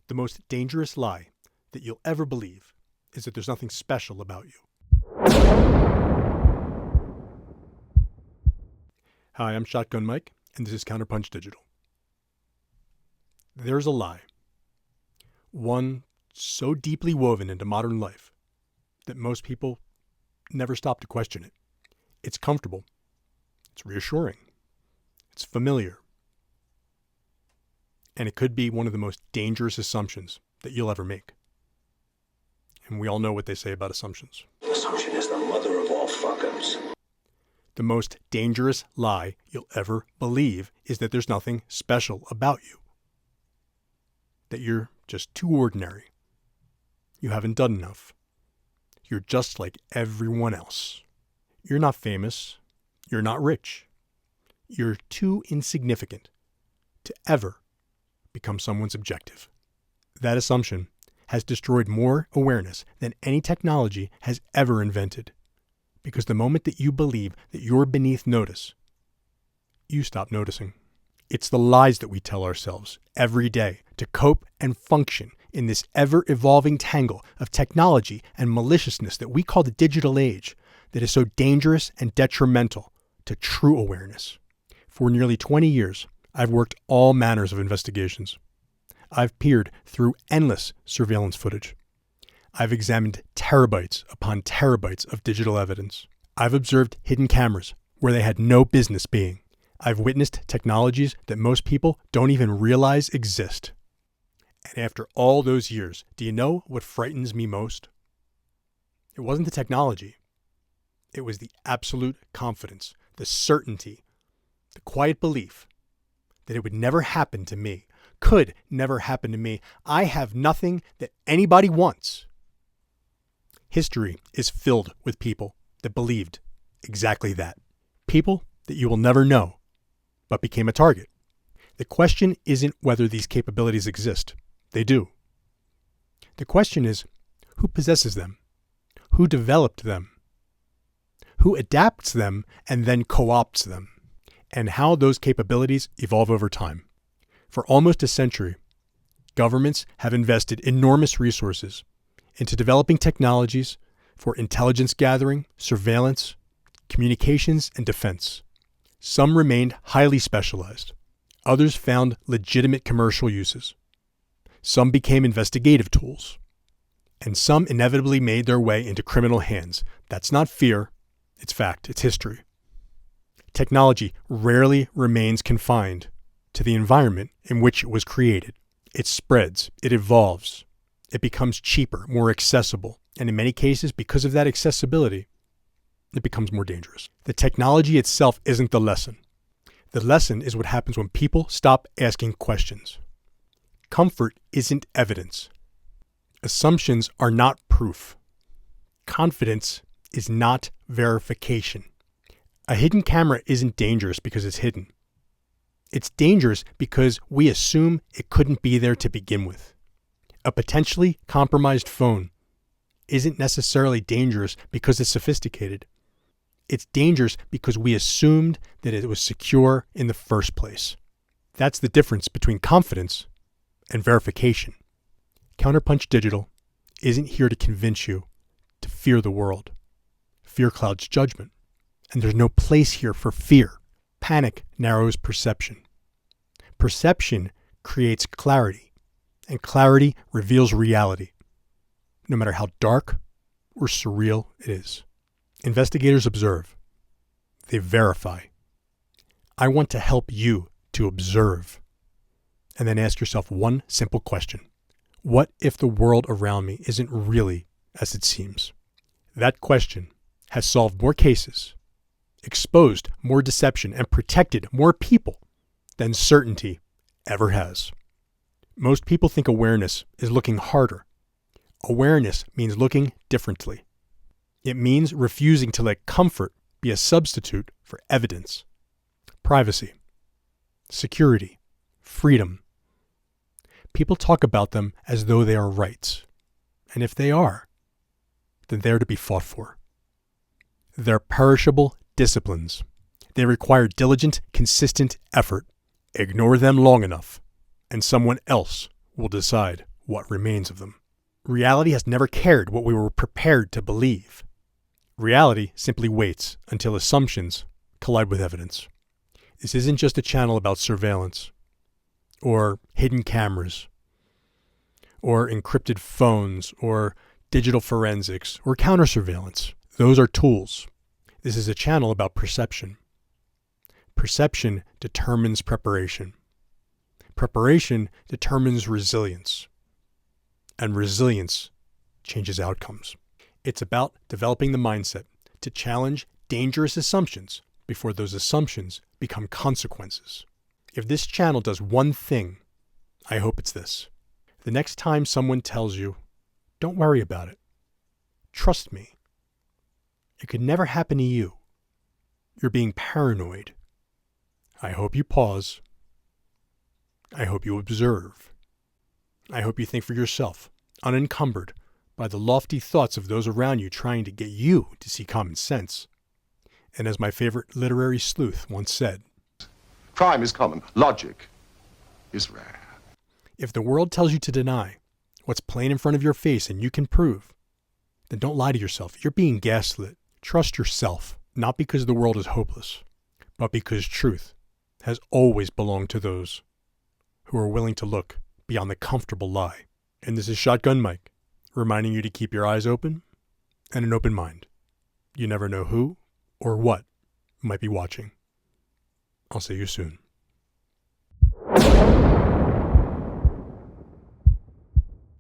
The most dangerous lie that you'll ever believe is that there's nothing special about you. Hi, I'm Shotgun Mike, and this is Counterpunch Digital. There's a lie, one so deeply woven into modern life that most people never stop to question it. It's comfortable, it's reassuring, it's familiar, and it could be one of the most dangerous assumptions that you'll ever make. And we all know what they say about assumptions. Assumption is the mother of all fuck-ups. The most dangerous lie you'll ever believe is that there's nothing special about you. That you're just too ordinary. You haven't done enough. You're just like everyone else. You're not famous. You're not rich. You're too insignificant to ever become someone's objective. That assumption has destroyed more awareness than any technology has ever invented. Because the moment that you believe that you're beneath notice, you stop noticing. It's the lies that we tell ourselves every day to cope and function in this ever-evolving tangle of technology and maliciousness that we call the digital age that is so dangerous and detrimental to true awareness. For nearly 20 years, I've worked all manners of investigations. I've peered through endless surveillance footage. I've examined terabytes upon terabytes of digital evidence. I've observed hidden cameras where they had no business being. I've witnessed technologies that most people don't even realize exist. And after all those years, do you know what frightens me most? It wasn't the technology. It was the absolute confidence, the certainty, the quiet belief that it would never happen to me, could never happen to me. I have nothing that anybody wants. History is filled with people that believed exactly that. People that you will never know, but became a target. The question isn't whether these capabilities exist. They do. The question is, who possesses them? Who developed them? Who adapts them and then co-opts them? And how those capabilities evolve over time. For almost a century, governments have invested enormous resources into developing technologies for intelligence gathering, surveillance, communications, and defense. Some remained highly specialized. Others found legitimate commercial uses. Some became investigative tools. And some inevitably made their way into criminal hands. That's not fear, it's fact, it's history. Technology rarely remains confined to the environment in which it was created. It spreads, it evolves, it becomes cheaper, more accessible, and in many cases, because of that accessibility, it becomes more dangerous. The technology itself isn't the lesson. The lesson is what happens when people stop asking questions. Comfort isn't evidence. Assumptions are not proof. Confidence is not verification. A hidden camera isn't dangerous because it's hidden. It's dangerous because we assume it couldn't be there to begin with. A potentially compromised phone isn't necessarily dangerous because it's sophisticated. It's dangerous because we assumed that it was secure in the first place. That's the difference between confidence and verification. Counterpunch Digital isn't here to convince you to fear the world. Fear clouds judgment. And there's no place here for fear. Panic narrows perception. Perception creates clarity, and clarity reveals reality, no matter how dark or surreal it is. Investigators observe. They verify. I want to help you to observe. And then ask yourself one simple question. What if the world around me isn't really as it seems? That question has solved more cases, exposed more deception, and protected more people than certainty ever has. Most people think awareness is looking harder. Awareness means looking differently. It means refusing to let comfort be a substitute for evidence. Privacy, security, freedom. People talk about them as though they are rights. And if they are, then they're to be fought for. They're perishable disciplines. They require diligent, consistent effort. Ignore them long enough, and someone else will decide what remains of them. Reality has never cared what we were prepared to believe. Reality simply waits until assumptions collide with evidence. This isn't just a channel about surveillance, or hidden cameras, or encrypted phones, or digital forensics, or counter-surveillance. Those are tools. This is a channel about perception. Perception determines preparation. Preparation determines resilience. And resilience changes outcomes. It's about developing the mindset to challenge dangerous assumptions before those assumptions become consequences. If this channel does one thing, I hope it's this. The next time someone tells you, don't worry about it. Trust me. It could never happen to you. You're being paranoid. I hope you pause. I hope you observe. I hope you think for yourself, unencumbered by the lofty thoughts of those around you trying to get you to see common sense. And as my favorite literary sleuth once said, crime is common. Logic is rare. If the world tells you to deny what's plain in front of your face and you can prove, then don't lie to yourself. You're being gaslit. Trust yourself, not because the world is hopeless, but because truth has always belonged to those who are willing to look beyond the comfortable lie. And this is Shotgun Mike, reminding you to keep your eyes open and an open mind. You never know who or what might be watching. I'll see you soon.